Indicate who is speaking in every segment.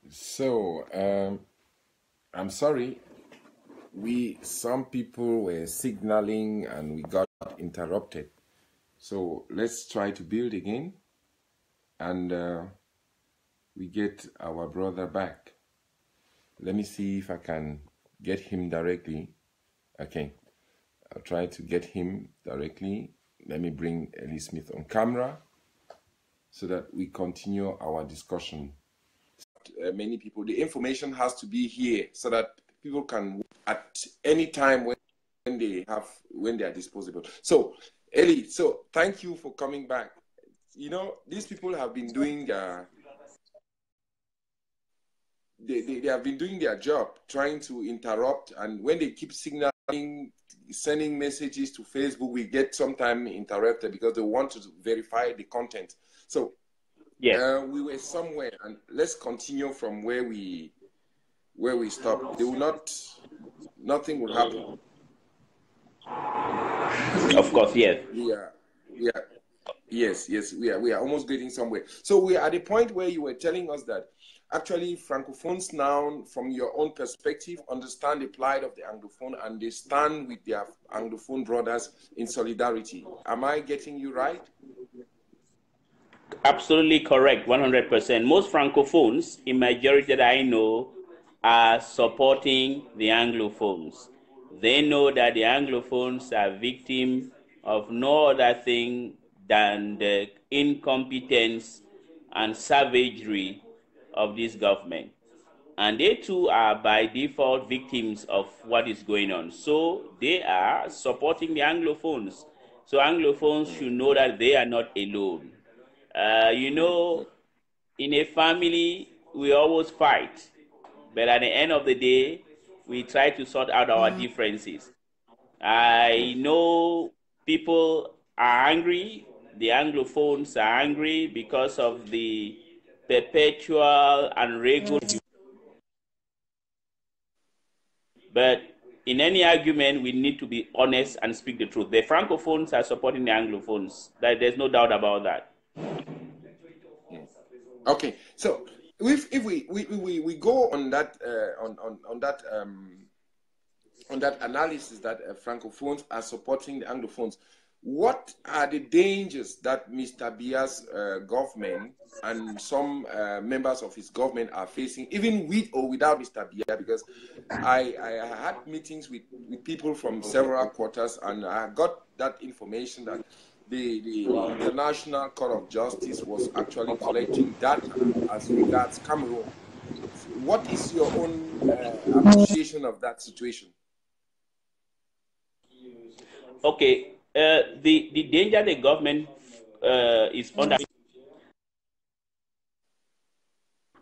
Speaker 1: So, I'm sorry. Some people were signaling and we got interrupted. So let's try to build again and we get our brother back. Let me see if I can get him directly. Okay, I'll try to get him directly. Let me bring Elie Smith on camera so that we continue our discussion. Many people, the information has to be here so that people can at any time when they are disposable. So Elie, so thank you for coming back. You know, these people have been doing they have been doing their job, trying to interrupt, and when they keep signaling, sending messages to Facebook, we get sometimes interrupted because they want to verify the content. So
Speaker 2: yeah,
Speaker 1: we were somewhere, and let's continue from where we stopped. They will not, nothing will happen.
Speaker 2: of course, yes.
Speaker 1: We are almost getting somewhere. So we are at the point where you were telling us that actually Francophones now, from your own perspective, understand the plight of the Anglophone and they stand with their Anglophone brothers in solidarity. Am I getting you right?
Speaker 2: Absolutely correct, 100%. Most Francophones, in majority that I know, are supporting the Anglophones. They know that the Anglophones are victims of no other thing than the incompetence and savagery of this government. And they too are by default victims of what is going on. So they are supporting the Anglophones. So Anglophones should know that they are not alone. You know, in a family, we always fight, but at the end of the day, we try to sort out our differences. I know people are angry, the Anglophones are angry because of the perpetual and regular. But in any argument, we need to be honest and speak the truth. The Francophones are supporting the Anglophones. There's no doubt about that.
Speaker 1: Okay, so if we go on that on that analysis that Francophones are supporting the Anglophones, what are the dangers that Mr. Biya's government and some members of his government are facing, even with or without Mr. Biya? Because I had meetings with people from several quarters, and I got that information that the International Court of Justice was actually collecting data as regards Cameroon. What is your own appreciation of that situation?
Speaker 2: Okay, the danger the government is under,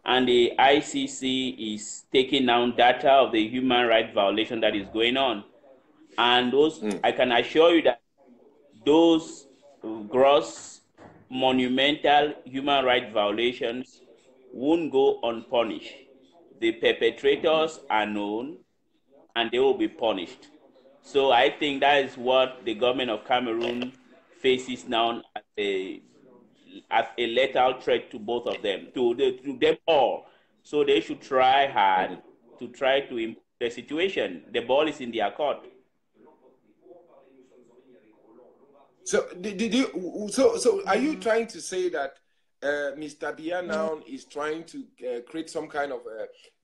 Speaker 2: and the ICC is taking down data of the human rights violation that is going on. And those, I can assure you that those gross, monumental human rights violations won't go unpunished. The perpetrators are known and they will be punished. So I think that is what the government of Cameroon faces now as a lethal threat to both of them, to them all. So they should try hard to try to improve the situation. The ball is in their court.
Speaker 1: So, so are you trying to say that Mr. Biya now is trying to create some kind of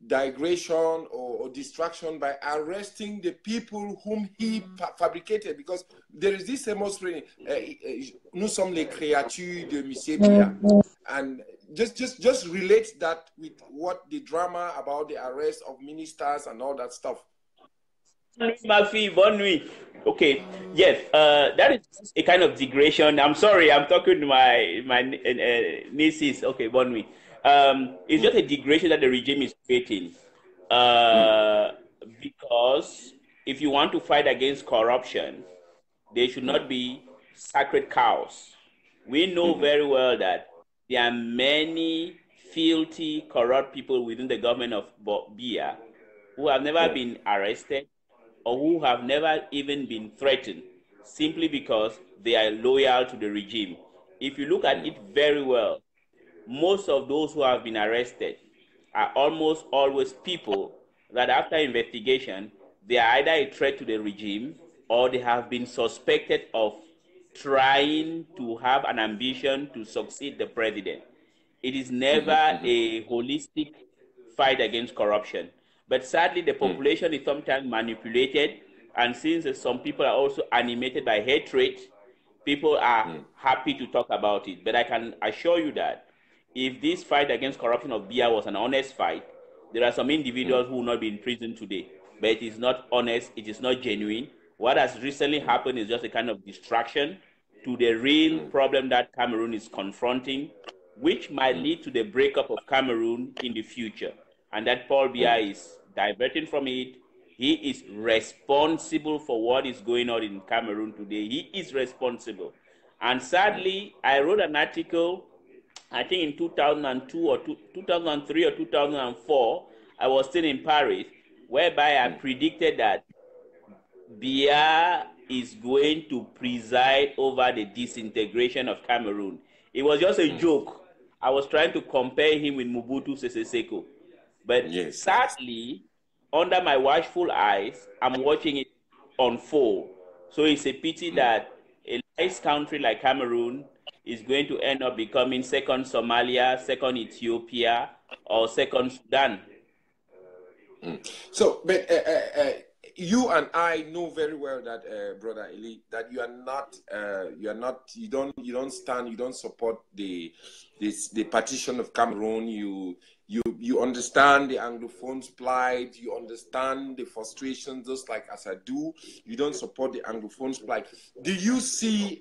Speaker 1: digression or distraction by arresting the people whom he fabricated? Because there is this famous phrase, nous sommes les créatures de Monsieur Biya. And just relate that with what the drama about the arrest of ministers and all that stuff.
Speaker 2: Ma fille, bonne nuit. Okay, yes, that is a kind of degradation. I'm sorry, I'm talking to my nieces. Okay, bonne nuit. It's just a degradation that the regime is creating. Because if you want to fight against corruption, there should not be sacred cows. We know very well that there are many filthy, corrupt people within the government of Biya who have never been arrested or who have never even been threatened simply because they are loyal to the regime. If you look at it very well, most of those who have been arrested are almost always people that after investigation, they are either a threat to the regime or they have been suspected of trying to have an ambition to succeed the president. It is never a holistic fight against corruption. But sadly, the population is sometimes manipulated, and since some people are also animated by hatred, people are happy to talk about it. But I can assure you that if this fight against corruption of BIA was an honest fight, there are some individuals who will not be in prison today. But it is not honest, it is not genuine. What has recently happened is just a kind of distraction to the real problem that Cameroon is confronting, which might lead to the breakup of Cameroon in the future. And that Paul Biya is diverting from it. He is responsible for what is going on in Cameroon today. He is responsible. And sadly, I wrote an article, I think in 2002 or 2003 or 2004, I was still in Paris, whereby I predicted that Biya is going to preside over the disintegration of Cameroon. It was just a joke. I was trying to compare him with Mobutu Sese Seko. But sadly, under my watchful eyes, I'm watching it unfold. So it's a pity that a nice country like Cameroon is going to end up becoming second Somalia, second Ethiopia, or second Sudan.
Speaker 1: So, but you and I know very well that, brother Elie, that you don't stand, you don't support the partition of Cameroon. You understand the Anglophones' plight. You understand the frustrations, just like as I do. You don't support the Anglophones' plight. Do you see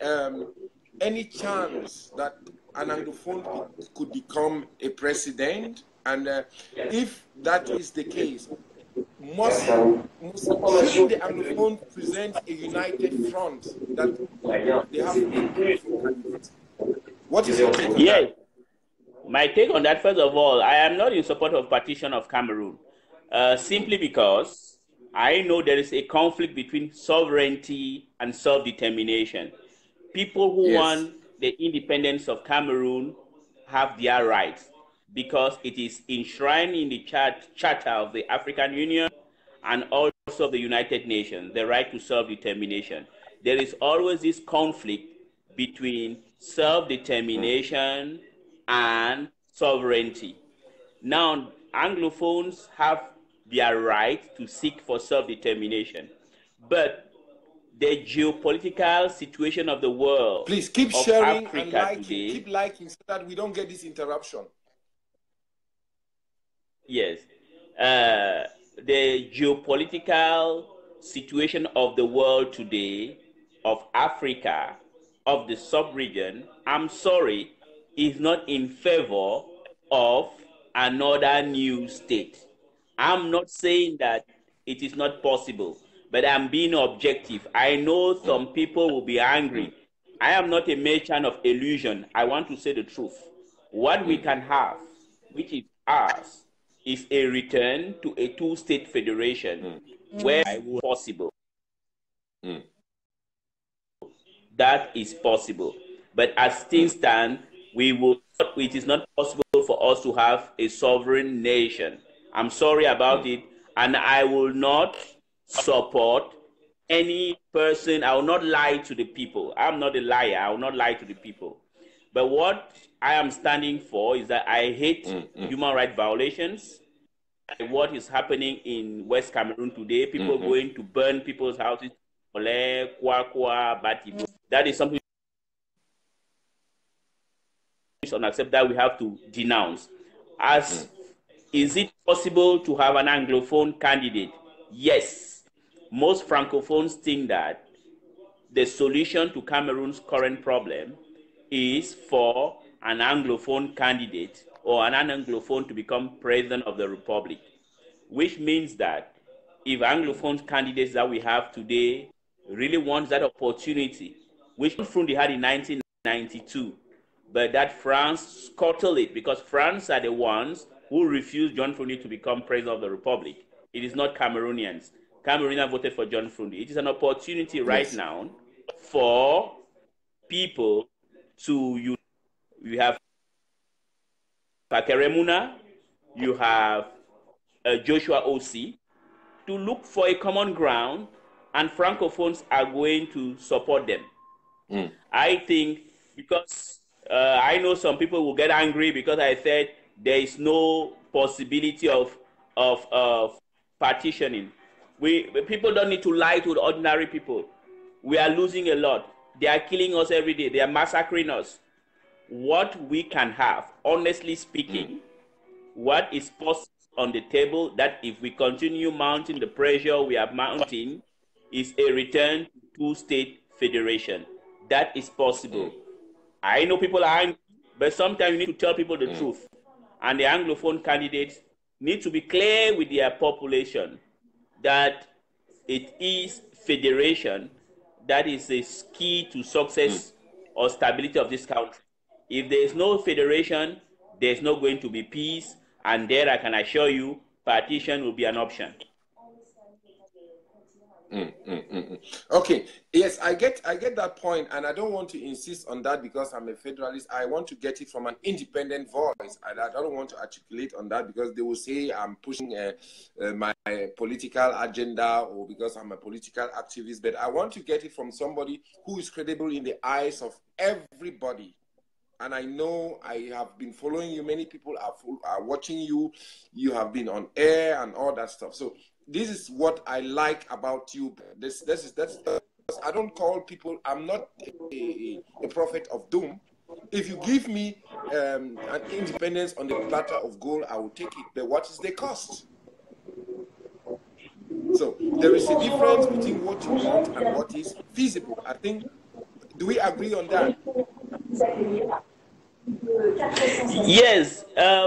Speaker 1: any chance that an Anglophone could become a president? And if that is the case, shouldn't the Anglophone present a united front that they have Anglophone candidates? What is your take on that?
Speaker 2: My take on that, first of all, I am not in support of partition of Cameroon, simply because I know there is a conflict between sovereignty and self-determination. People who want the independence of Cameroon have their rights because it is enshrined in the Charter of the African Union and also the United Nations, the right to self-determination. There is always this conflict between self-determination and sovereignty. Now, Anglophones have their right to seek for self-determination, but the geopolitical situation of the world,
Speaker 1: please keep sharing Africa and liking, today, keep liking so that we don't get this interruption.
Speaker 2: Yes, the geopolitical situation of the world today, of Africa, of the sub-region, I'm sorry, is not in favor of another new state. I'm not saying that it is not possible, but I'm being objective. I know some people will be angry. I am not a merchant of illusion. I want to say the truth. What we can have, which is ours, is a return to a two-state federation where it was possible. That is possible. But as things stand, it is not possible for us to have a sovereign nation. I'm sorry about it, and I will not support any person. I will not lie to the people. I'm not a liar. I will not lie to the people. But what I am standing for is that I hate human rights violations. What is happening in West Cameroon today, people going to burn people's houses, that is something unacceptable that we have to denounce. Is it possible to have an Anglophone candidate? Yes. Most Francophones think that the solution to Cameroon's current problem is for an Anglophone candidate or an Anglophone to become president of the Republic, which means that if Anglophone candidates that we have today really want that opportunity, which Fronde had in 1992, but that France scuttled it because France are the ones who refused John Fronde to become president of the Republic. It is not Cameroonians. Cameroonians voted for John Fronde. It is an opportunity right now for people to, you have Pakeremuna, you have Joshua O.C., to look for a common ground, and Francophones are going to support them. I think because I know some people will get angry because I said there is no possibility of partitioning. People don't need to lie to ordinary people. We are losing a lot. They are killing us every day. They are massacring us. What we can have, honestly speaking, what is possible on the table, that if we continue mounting the pressure we are mounting, is a return to two-state federation. That is possible. I know people are angry, but sometimes you need to tell people the truth. And the Anglophone candidates need to be clear with their population that it is federation that is a key to success or stability of this country. If there is no federation, there's not going to be peace, and there I can assure you, partition will be an option.
Speaker 1: Okay, yes, I get that point, and I don't want to insist on that because I'm a federalist. I want to get it from an independent voice. I don't want to articulate on that because they will say I'm pushing my political agenda or because I'm a political activist. But I want to get it from somebody who is credible in the eyes of everybody. And I know I have been following you. Many people are watching you. You have been on air and all that stuff. So this is what I like about you. That's I don't call people. I'm not a prophet of doom. If you give me an independence on the platter of gold, I will take it. But what is the cost? So there is a difference between what you want and what is feasible. I think. Do we agree on that?
Speaker 2: Yes,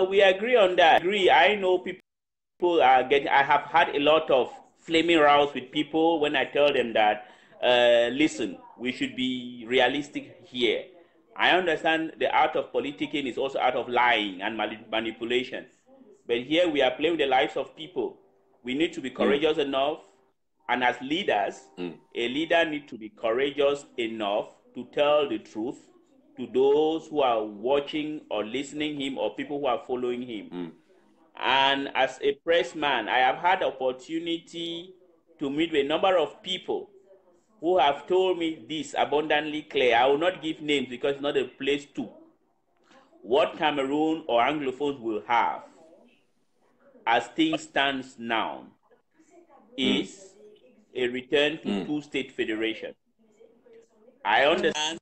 Speaker 2: we agree on that. I know people are getting. I have had a lot of flaming rows with people when I tell them that, listen, we should be realistic here. I understand the art of politicking is also art of lying and manipulation, but here we are playing with the lives of people. We need to be courageous enough, and as leaders, a leader needs to be courageous enough to tell the truth to those who are watching or listening him or people who are following him. And as a press man, I have had opportunity to meet with a number of people who have told me this abundantly clear. I will not give names because it's not a place to. What Cameroon or Anglophones will have as things stand now is a return to two-state federation. I understand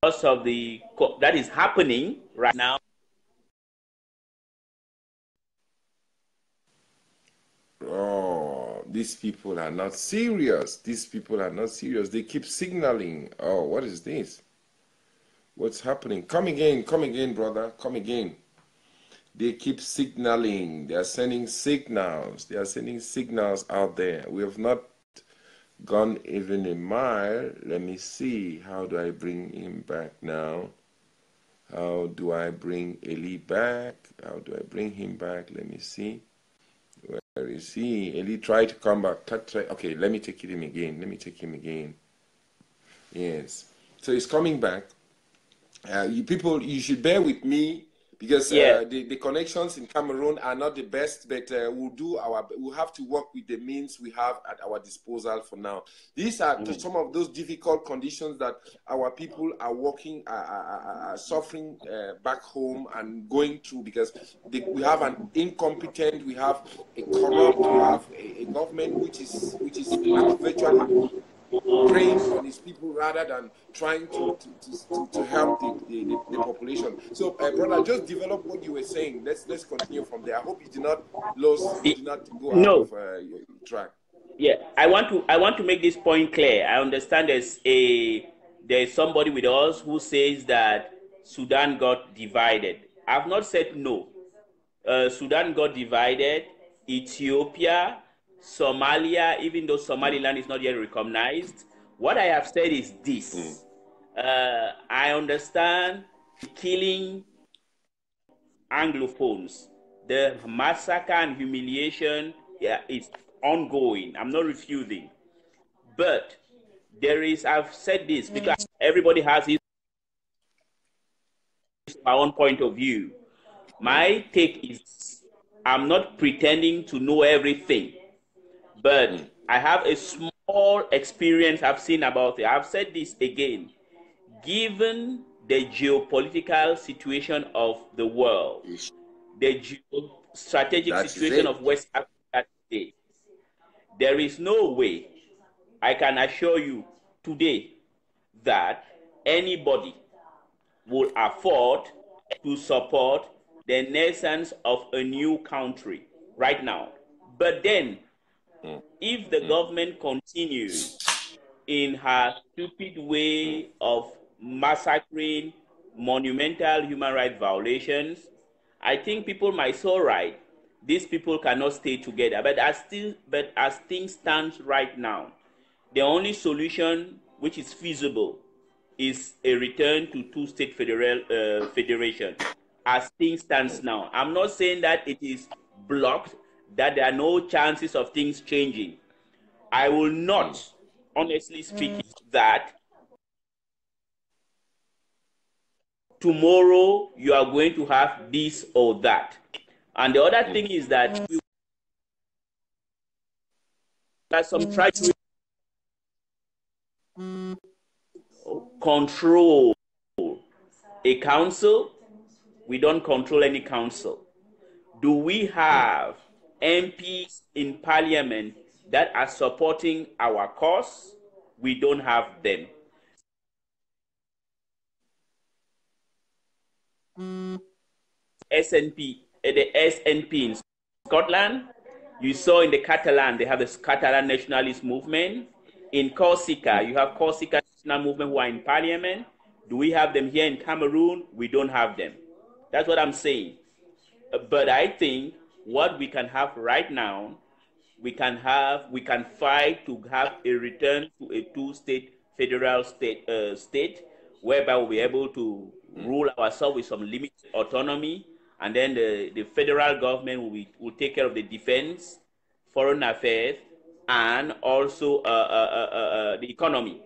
Speaker 2: because of that is happening right now.
Speaker 1: Oh, these people are not serious. These people are not serious. They keep signaling. Oh, what is this? What's happening? Come again, brother. Come again. They keep signaling. They are sending signals. They are sending signals out there. We have not gone even a mile. Let me see. How do I bring him back now? How do I bring Elie back? How do I bring him back? Let me see. Where is he? Elie, try to come back. Okay, let me take him again. Let me take him again. Yes. So he's coming back. You should bear with me because the connections in Cameroon are not the best, but we'll have to work with the means we have at our disposal for now. These are some of those difficult conditions that our people are working, are suffering back home and going through because we have an incompetent, we have a corrupt, we have a government which is virtually preying on his people rather than trying to help the population. So, brother, just develop what you were saying. Let's continue from there. I hope you did not go out of your track.
Speaker 2: Yeah, I want to make this point clear. I understand there's somebody with us who says that Sudan got divided. I've not said no. Sudan got divided. Ethiopia, Somalia, even though Somaliland is not yet recognized. What I have said is this. I understand killing Anglophones. The massacre and humiliation is ongoing. I'm not refusing. But I've said this because everybody has his my own point of view. My take is I'm not pretending to know everything, but I have a small experience I've seen about it. I've said this again. Given the geopolitical situation of the world, the geostrategic situation of West Africa today, there is no way, I can assure you today, that anybody will afford to support the nascence of a new country right now. But then, if the government continues in her stupid way of massacring monumental human rights violations, I think people might say, all right, these people cannot stay together. But as things stand right now, the only solution which is feasible is a return to two-state federation as things stands now. I'm not saying that it is blocked, that there are no chances of things changing. I will not, honestly speaking, that tomorrow you are going to have this or that. And the other thing is that some try to control a council. We don't control any council. Do we have MPs in parliament that are supporting our cause? We don't have them. The SNP in Scotland, you saw in the Catalan, they have the Catalan nationalist movement. In Corsica, you have Corsica national movement who are in parliament. Do we have them here in Cameroon? We don't have them. That's what I'm saying. But I think what we can have right now, we can fight to have a return to a two-state federal state whereby we'll be able to rule ourselves with some limited autonomy, and then the federal government will take care of the defense, foreign affairs, and also the economy.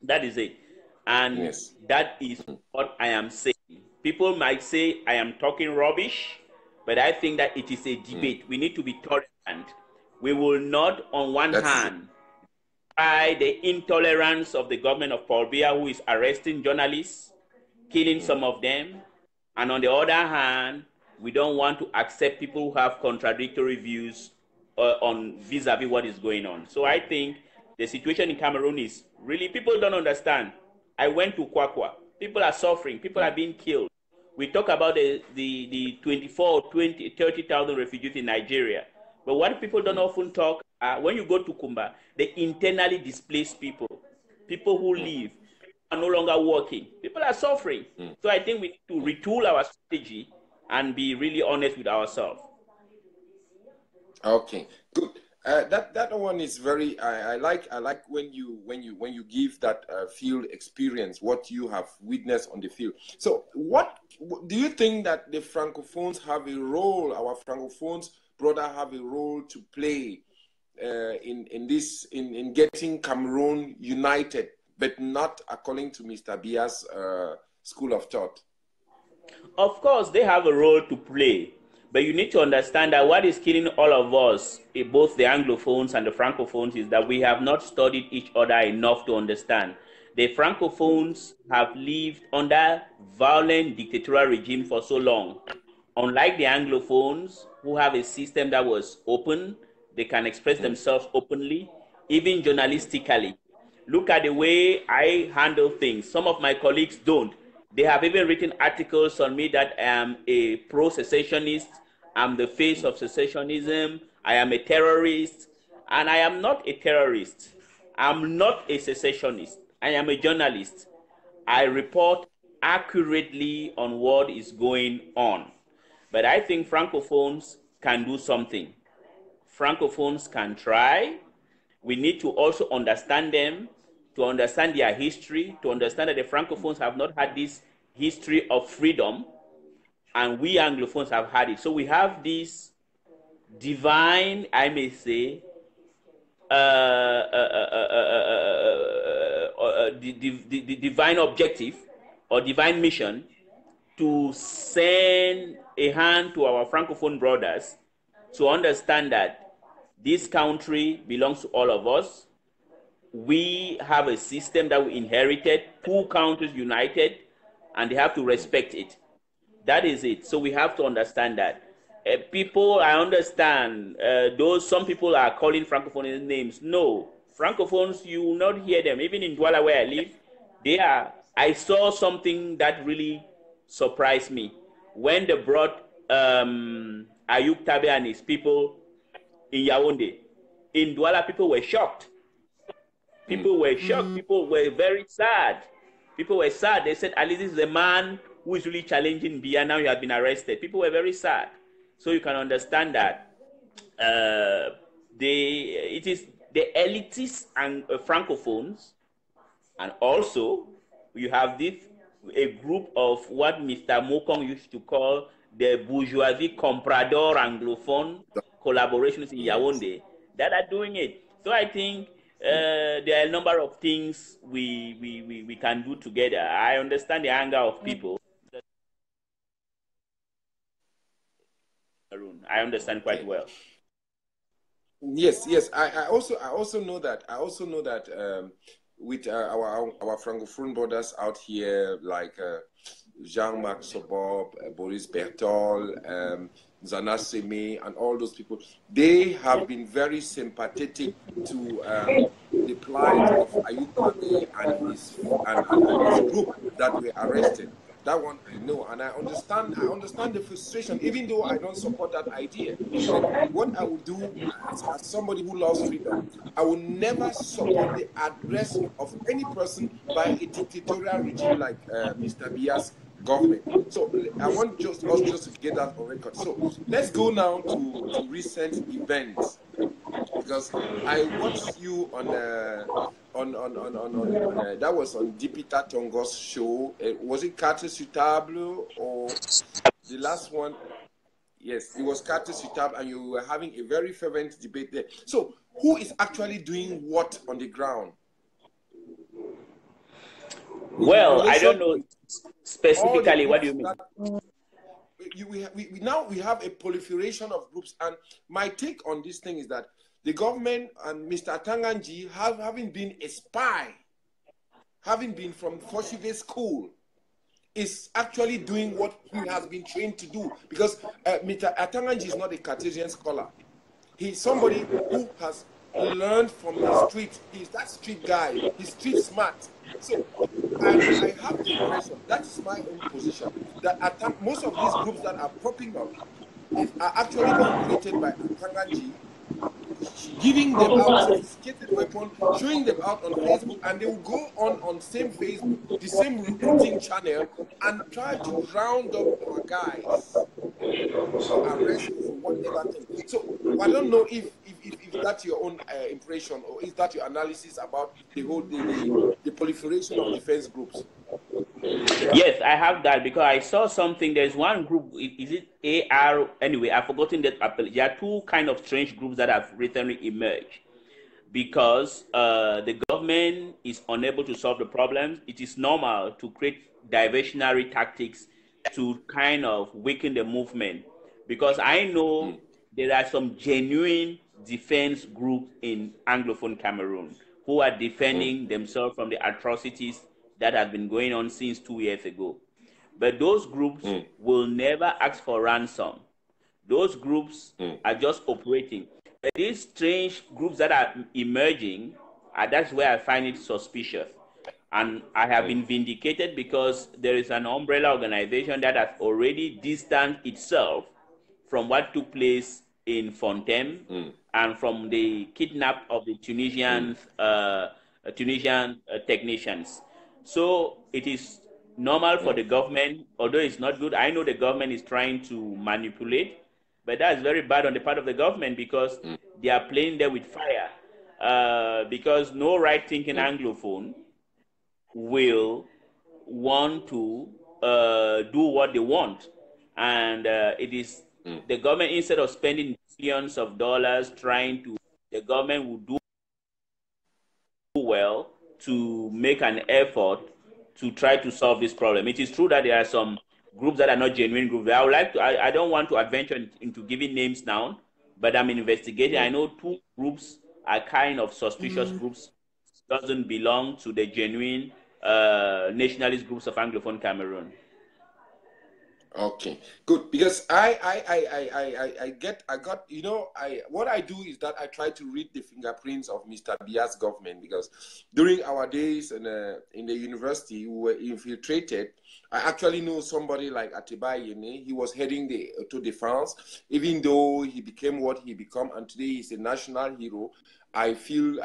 Speaker 2: That is it. And that is what I am saying. People might say I am talking rubbish, but I think that it is a debate. We need to be tolerant. We will not, on one hand, try the intolerance of the government of Paul Biya, who is arresting journalists, killing some of them. And on the other hand, we don't want to accept people who have contradictory views on vis-a-vis what is going on. So I think the situation in Cameroon is really, people don't understand. I went to Kwakwa. People are suffering. People are being killed. We talk about the 24, 20, 30,000 refugees in Nigeria. But what people don't often talk, when you go to Kumba, the internally displaced people, people who leave, are no longer working. People are suffering. So I think we need to retool our strategy and be really honest with ourselves.
Speaker 1: Okay, good. That one is very. I like when you give that field experience, what you have witnessed on the field. So, what do you think that the Francophones have a role? Our Francophones brother have a role to play in getting Cameroon united, but not according to Mr. Biya's school of thought.
Speaker 2: Of course, they have a role to play. But you need to understand that what is killing all of us, both the Anglophones and the Francophones, is that we have not studied each other enough to understand. The Francophones have lived under violent dictatorial regime for so long. Unlike the Anglophones, who have a system that was open, they can express themselves openly, even journalistically. Look at the way I handle things. Some of my colleagues don't. They have even written articles on me that I am a pro-secessionist, I'm the face of secessionism, I am a terrorist, and I am not a terrorist. I'm not a secessionist. I am a journalist. I report accurately on what is going on. But I think Francophones can do something. Francophones can try. We need to also understand them, to understand their history, to understand that the Francophones have not had this history of freedom, and we Anglophones have had it. So we have this divine, I may say, the divine objective or divine mission to send a hand to our Francophone brothers to understand that this country belongs to all of us. We have a system that we inherited, two countries united, and they have to respect it. That is it. So we have to understand that. People, I understand, some people are calling Francophone names. No, Francophones, you will not hear them. Even in Douala, where I live, I saw something that really surprised me. When they brought Ayuk Tabe and his people in Yaoundé, in Douala, people were shocked. People were shocked. People were very sad. People were sad. They said, at least this is a man who is really challenging Biya. Now he has been arrested. People were very sad. So you can understand that it is the elitists and Francophones, and also you have a group of what Mr. Mokong used to call the bourgeoisie comprador anglophone collaborations in Yaoundé that are doing it. So I think there are a number of things we can do together. I understand the anger of people. I understand quite well.
Speaker 1: Yes, yes. I also know that. With our Francophone brothers out here, like Jean-Marc Sobob, Boris Bertol, Zana Seme, and all those people, they have been very sympathetic to the plight of Ayuk Tabe and his group that were arrested. That one I know, and I understand the frustration, even though I don't support that idea. But what I will do as somebody who loves freedom, I will never support the arrest of any person by a dictatorial regime like Mr. Biya's government. So I want us just to get that on record. So let's go now to recent events, because I watched you on that was on Dipita Tongo's show. Was it Carte sur Table or the last one? Yes, it was Carte sur Table, and you were having a very fervent debate there. So who is actually doing what on the ground?
Speaker 2: Well, I don't know specifically. What do you mean?
Speaker 1: We have a proliferation of groups, and my take on this thing is that the government and Mr. Atanganji, having been a spy, having been from Foshive school, is actually doing what he has been trained to do. Because Mr. Atanganji is not a Cartesian scholar. He's somebody who has learned from the street. He's that street guy. He's street smart. So I have the impression, that is my own position, that most of these groups that are popping up are actually being created by Atanganji, giving them out sophisticated weapons, showing them out on Facebook, and they will go on same Facebook, the same recruiting channel, and try to round up our guys for arrest for whatever thing. So I don't know if that's your own impression, or is that your analysis about the whole the proliferation of defense groups?
Speaker 2: Yes, I have that, because I saw something. There's one group, is it AR? Anyway, I've forgotten that. There are two kind of strange groups that have recently emerged, because the government is unable to solve the problems. It is normal to create diversionary tactics to kind of weaken the movement, because I know there are some genuine defense groups in Anglophone Cameroon who are defending themselves from the atrocities that have been going on since 2 years ago. But those groups will never ask for ransom. Those groups are just operating. But these strange groups that are emerging, that's where I find it suspicious. And I have been vindicated, because there is an umbrella organization that has already distanced itself from what took place in Fontaine and from the kidnap of the Tunisian technicians. So it is normal for the government, although it's not good. I know the government is trying to manipulate, but that is very bad on the part of the government, because they are playing there with fire. Because no right-thinking Anglophone will want to do what they want. And it is the government, instead of spending billions of dollars the government will do well to make an effort to try to solve this problem. It is true that there are some groups that are not genuine groups. I would like to. I don't want to adventure into giving names now, but I'm investigating. I know two groups are kind of suspicious groups, doesn't belong to the genuine nationalist groups of Anglophone Cameroon.
Speaker 1: Okay, good. Because I got, you know, what I do is that I try to read the fingerprints of Mr. Biya's government, because during our days in the university, we were infiltrated. I actually know somebody like Atiba Yene. He was heading the Auto Defense, even though he became what he became, and today he's a national hero. I feel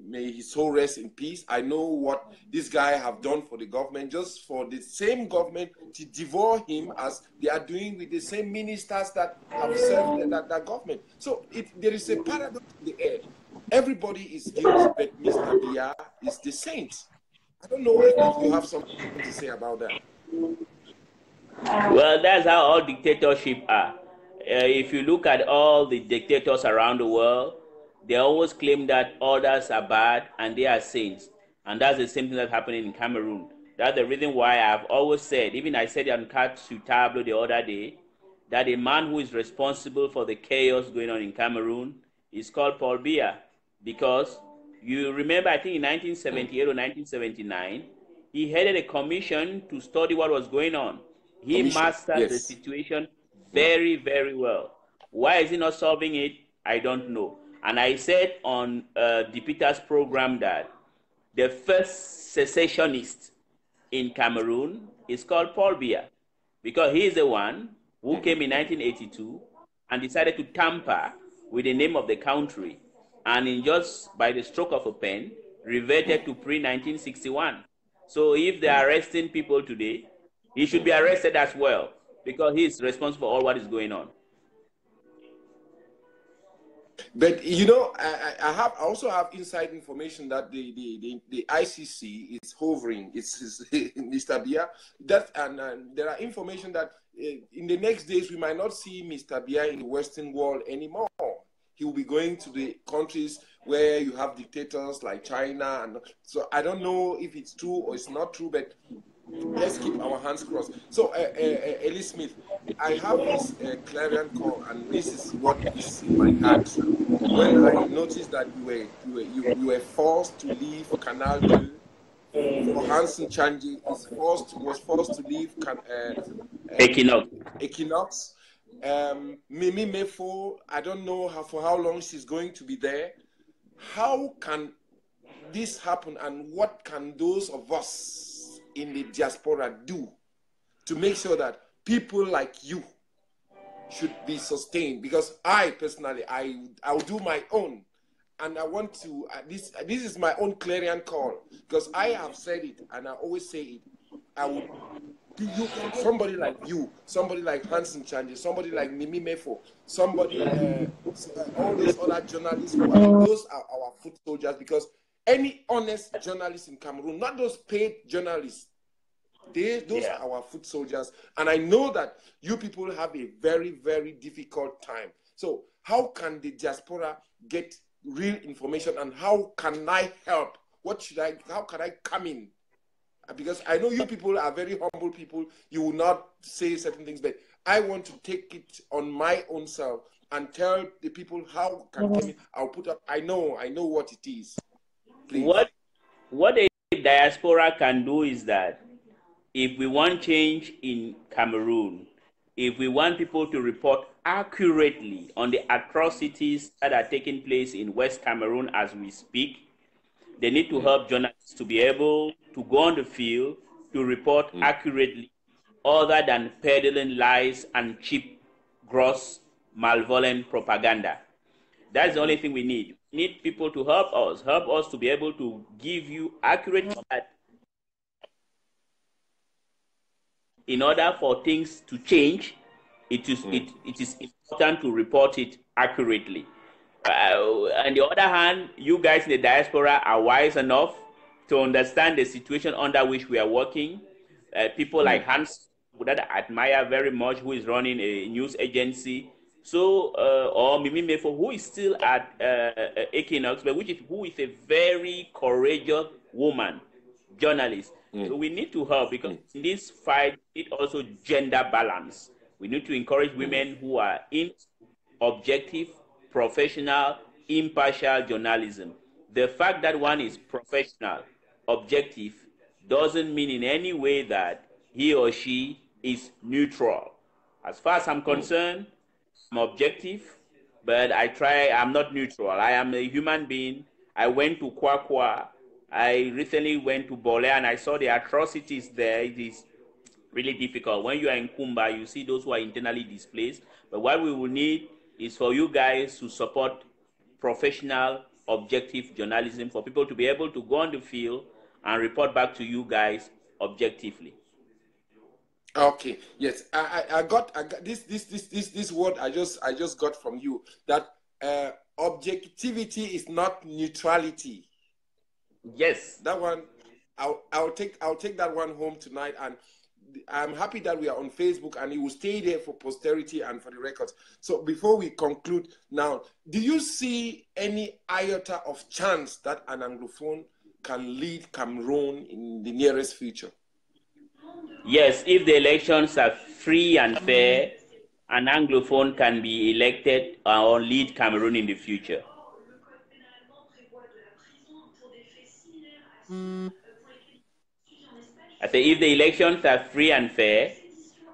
Speaker 1: may his soul rest in peace. I know what this guy have done for the government, just for the same government to devour him as they are doing with the same ministers that have served that government. So there is a paradox in the air. Everybody is guilty, but Mr. Biya is the saint. I don't know if you have something to say about that.
Speaker 2: Well, that's how all dictatorship are. If you look at all the dictators around the world, they always claim that others are bad and they are saints. And that's the same thing that's happening in Cameroon. That's the reason why I've always said, even I said on Cat sur Table the other day, that a man who is responsible for the chaos going on in Cameroon is called Paul Biya. Because you remember, I think in 1978 or 1979, he headed a commission to study what was going on. He mastered the situation very, very well. Why is he not solving it? I don't know. And I said on the Peter's program that the first secessionist in Cameroon is called Paul Biya, because he is the one who came in 1982 and decided to tamper with the name of the country, and in just by the stroke of a pen reverted to pre-1961. So if they are arresting people today, he should be arrested as well, because he is responsible for all what is going on.
Speaker 1: But you know, I also have inside information that the ICC is hovering. It's Mr. Biya. That and there are information that in the next days we might not see Mr. Biya in the Western world anymore. He will be going to the countries where you have dictators like China, and so I don't know if it's true or it's not true, but let's keep our hands crossed. So, Elie Smith, I have this clarion call, and this is what is in my heart. When I noticed that you were forced to leave Canal 2 for Hansen Chanji was forced to leave Equinox. Mimi Mefo, I don't know for how long she's going to be there. How can this happen, and what can those of us in the diaspora do to make sure that people like you should be sustained? Because I personally, I'll do my own, and I want to. This is my own clarion call, because I have said it, and I always say it. I would. Somebody like you, somebody like Hansen Chanji, somebody like Mimi Mefo, somebody, all these other journalists, those are our foot soldiers, because any honest journalist in Cameroon, not those paid journalists, those are our foot soldiers. And I know that you people have a very, very difficult time. So how can the diaspora get real information, and how can I help? How can I come in? Because I know you people are very humble people. You will not say certain things, but I want to take it on my own self and tell the people how can come in. I'll put up. I know what it is. Please.
Speaker 2: What a diaspora can do is that if we want change in Cameroon, if we want people to report accurately on the atrocities that are taking place in West Cameroon as we speak, they need to help journalists to be able to go on the field to report accurately, other than peddling lies and cheap, gross, malevolent propaganda. That's the only thing we need. We need people to help us to be able to give you accurate that. In order for things to change, it is important to report it accurately. On the other hand, you guys in the diaspora are wise enough to understand the situation under which we are working. People like Hans, that I admire very much, who is running a news agency. So, or Mimi Mefo, who is still at Equinox, but who is a very courageous woman, journalist. So we need to help, because in this fight need also gender balance. We need to encourage women who are in objective, professional, impartial journalism. The fact that one is professional, objective, doesn't mean in any way that he or she is neutral. As far as I'm concerned, I'm objective, but I'm not neutral. I am a human being. I went to Kwakwa. I recently went to Bole and I saw the atrocities there. It is really difficult. When you are in Kumba, you see those who are internally displaced. But what we will need is for you guys to support professional, objective journalism, for people to be able to go on the field and report back to you guys objectively.
Speaker 1: Okay. Yes. I got this word I just got from you, that objectivity is not neutrality.
Speaker 2: Yes.
Speaker 1: That one, I'll take that one home tonight, and I'm happy that we are on Facebook and it will stay there for posterity and for the records. So before we conclude now, do you see any iota of chance that an Anglophone can lead Cameroon in the nearest future?
Speaker 2: Yes, if the elections are free and fair, an Anglophone can be elected or lead Cameroon in the future. I say if the elections are free and fair,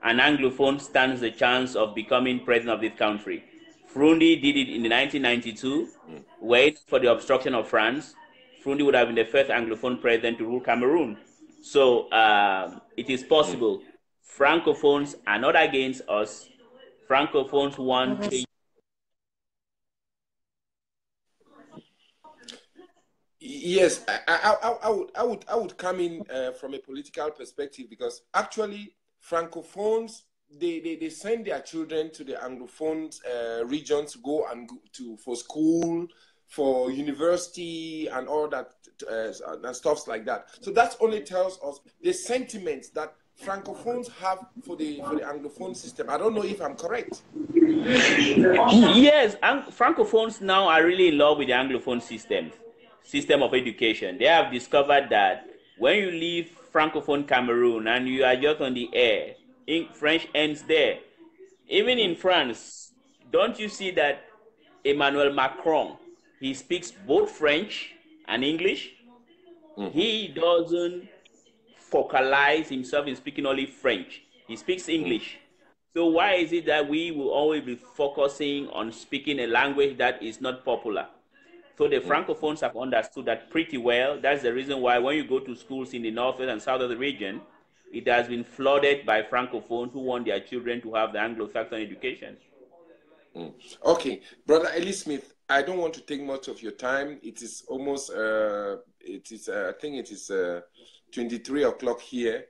Speaker 2: an Anglophone stands the chance of becoming president of this country. Frundi did it in 1992, wait for the obstruction of France. Frundi would have been the first Anglophone president to rule Cameroon. So it is possible. Francophones are not against us. Francophones want change.
Speaker 1: Yes, I would come in from a political perspective, because actually Francophones, they send their children to the Anglophone regions to go for school, for university, and all that and stuff like that. So that only tells us the sentiments that Francophones have for the Anglophone system. I don't know if I'm correct.
Speaker 2: Yes, Francophones now are really in love with the Anglophone system of education. They have discovered that when you leave Francophone Cameroon and you are just on the air, French ends there. Even in France, don't you see that Emmanuel Macron, he speaks both French and English? He doesn't focalize himself in speaking only French. He speaks English. So why is it that we will always be focusing on speaking a language that is not popular? So the Francophones have understood that pretty well. That's the reason why when you go to schools in the northwest and south of the region, it has been flooded by Francophones who want their children to have the Anglo-Saxon education.
Speaker 1: Okay, Brother Elie Smith, I don't want to take much of your time. It is almost, I think it is 23 o'clock here.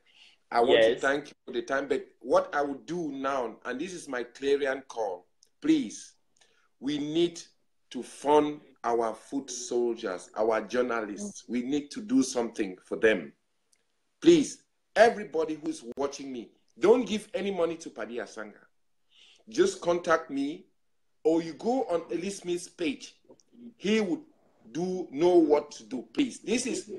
Speaker 1: I want to thank you for the time, but what I would do now, and this is my clarion call, please, we need to fund our foot soldiers, our journalists. We need to do something for them. Please, everybody who is watching me, don't give any money to Paddy Asanga. Just contact me, or you go on Elie Smith's page. He would know what to do. Please, this is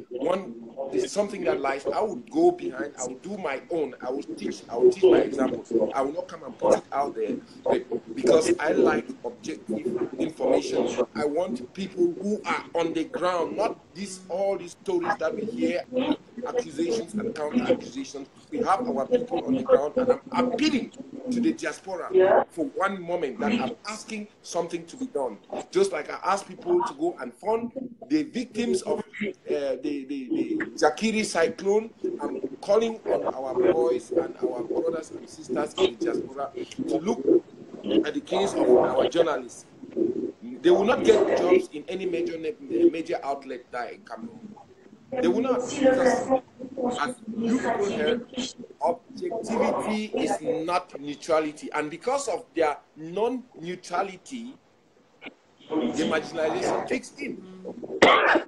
Speaker 1: something that lies. I would go behind. I will do my own. I will teach my examples. I will not come and put it out there, but because I like objective information. I want people who are on the ground, not all these stories that we hear, accusations and counter accusations. We have our people on the ground, and I'm appealing to the diaspora for one moment that I'm asking something to be done. Just like I ask people to go and fund the victims of the Zakiri cyclone. I'm calling on our boys and our brothers and sisters in the diaspora to look at the case of our journalists. They will not get jobs in any major outlet that in Cameroon. They will not, because as you people heard, objectivity is not neutrality, and because of their non-neutrality, the marginalization kicks in.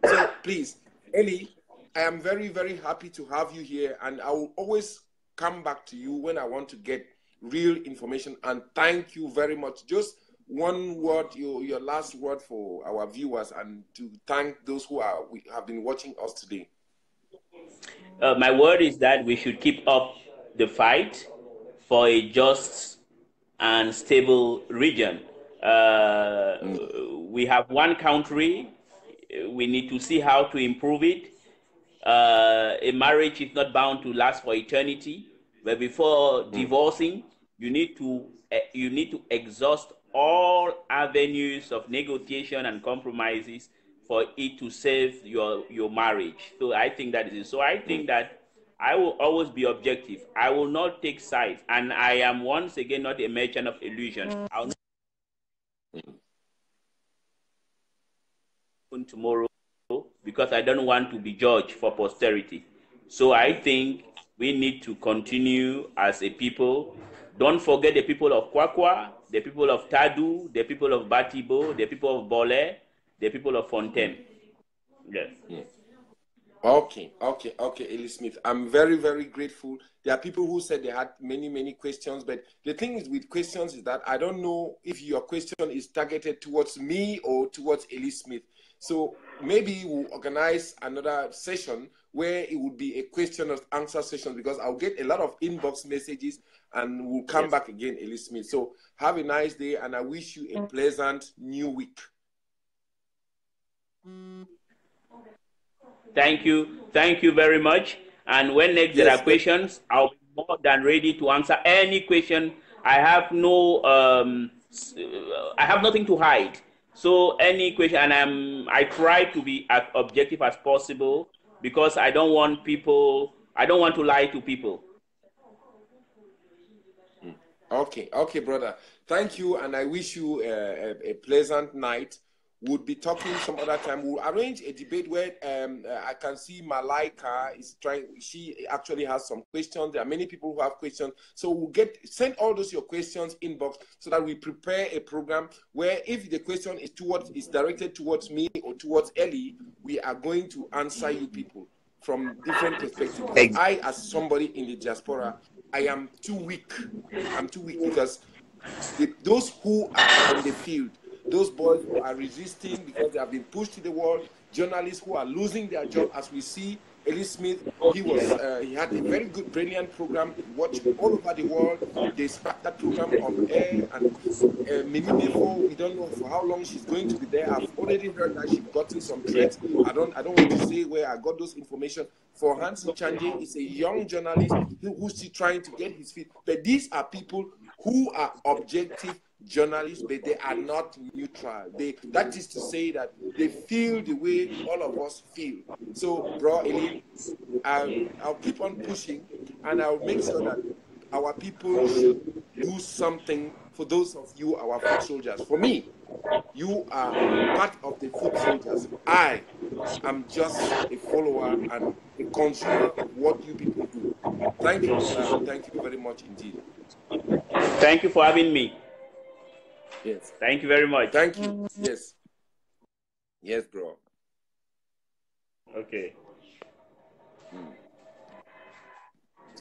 Speaker 1: So please, Elie, I am very, very happy to have you here, and I will always come back to you when I want to get real information. And thank you very much. Just one word, your last word for our viewers, and to thank those who have been watching us today.
Speaker 2: My word is that we should keep up the fight for a just and stable region. We have one country. We need to see how to improve it. A marriage is not bound to last for eternity, but before divorcing, you need to exhaust all avenues of negotiation and compromises for it to save your marriage. So I think that is it. So I think that I will always be objective. I will not take sides, and I am once again not a merchant of illusion. I'll not tomorrow because I don't want to be judged for posterity. So I think we need to continue as a people. Don't forget the people of Kwakwa, the people of Tadu, the people of Batibo, the people of Bole, the people of Fontaine. Yes.
Speaker 1: Okay, Elie Smith. I'm very, very grateful. There are people who said they had many, many questions, but the thing is with questions is that I don't know if your question is targeted towards me or towards Elie Smith. So maybe we'll organize another session where it would be a question and answer session, because I'll get a lot of inbox messages and we'll come back again, Elie Smith. So have a nice day, and I wish you a pleasant new week.
Speaker 2: Thank you very much. And when next there are questions, I'll be more than ready to answer any question. I have no, I have nothing to hide. So any question, and I try to be as objective as possible, because I don't want to lie to people.
Speaker 1: Okay, brother. Thank you, and I wish you a pleasant night. We'll be talking some other time. We'll arrange a debate where I can see Malaika is trying. She actually has some questions. There are many people who have questions. So we'll send all those your questions inbox so that we prepare a program where if the question is directed towards me or towards Elie, we are going to answer you people from different perspectives. Because I, as somebody in the diaspora, I am too weak. I'm too weak because those who are on the field, those boys who are resisting because they have been pushed to the wall, journalists who are losing their job, as we see Elie Smith, he had a very good, brilliant program, watched all over the world. They start that program on air, and Minimefo, we don't know for how long she's going to be there. I've already heard that she's gotten some threats. I don't want to say where I got those information. For Hansi Chanje is a young journalist who's still trying to get his feet. But these are people who are objective journalists, but they are not neutral. That is to say that they feel the way all of us feel. So, bro, Elie, I'll keep on pushing, and I'll make sure that our people should do something for those of you, our foot soldiers. For me, you are part of the foot soldiers. I am just a follower and a consumer of what you people do. Thank you, brother. Thank you very much indeed.
Speaker 2: Thank you for having me.
Speaker 1: Yes.
Speaker 2: Thank you very much.
Speaker 1: Thank you. Yes. Yes, bro.
Speaker 2: Okay.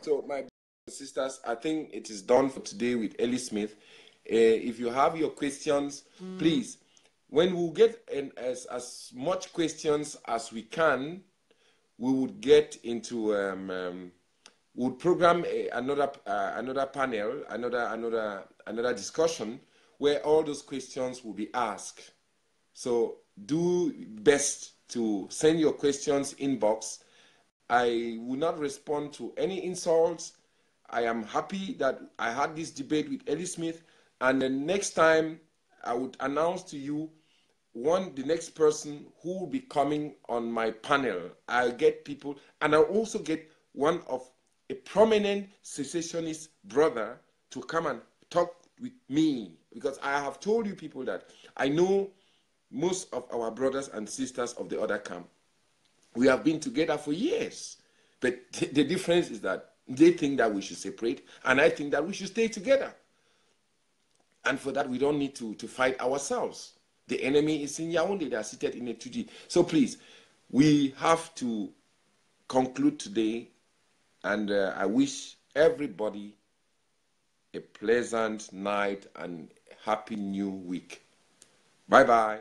Speaker 1: So, my sisters, I think it is done for today with Elie Smith. If you have your questions, please, when we get as much questions as we can, we would get into we'll program another panel, another discussion where all those questions will be asked. So do best to send your questions inbox. I will not respond to any insults. I am happy that I had this debate with Elie Smith, and the next time I would announce to you the next person who will be coming on my panel. I'll get people, and I'll also get one of a prominent secessionist brother to come and talk with me, because I have told you people that I know most of our brothers and sisters of the other camp. We have been together for years, but the difference is that they think that we should separate, and I think that we should stay together. And for that, we don't need to fight ourselves. The enemy is in Yaoundé. They are seated in a 2G. So please, we have to conclude today, and I wish everybody a pleasant night and happy new week. Bye-bye.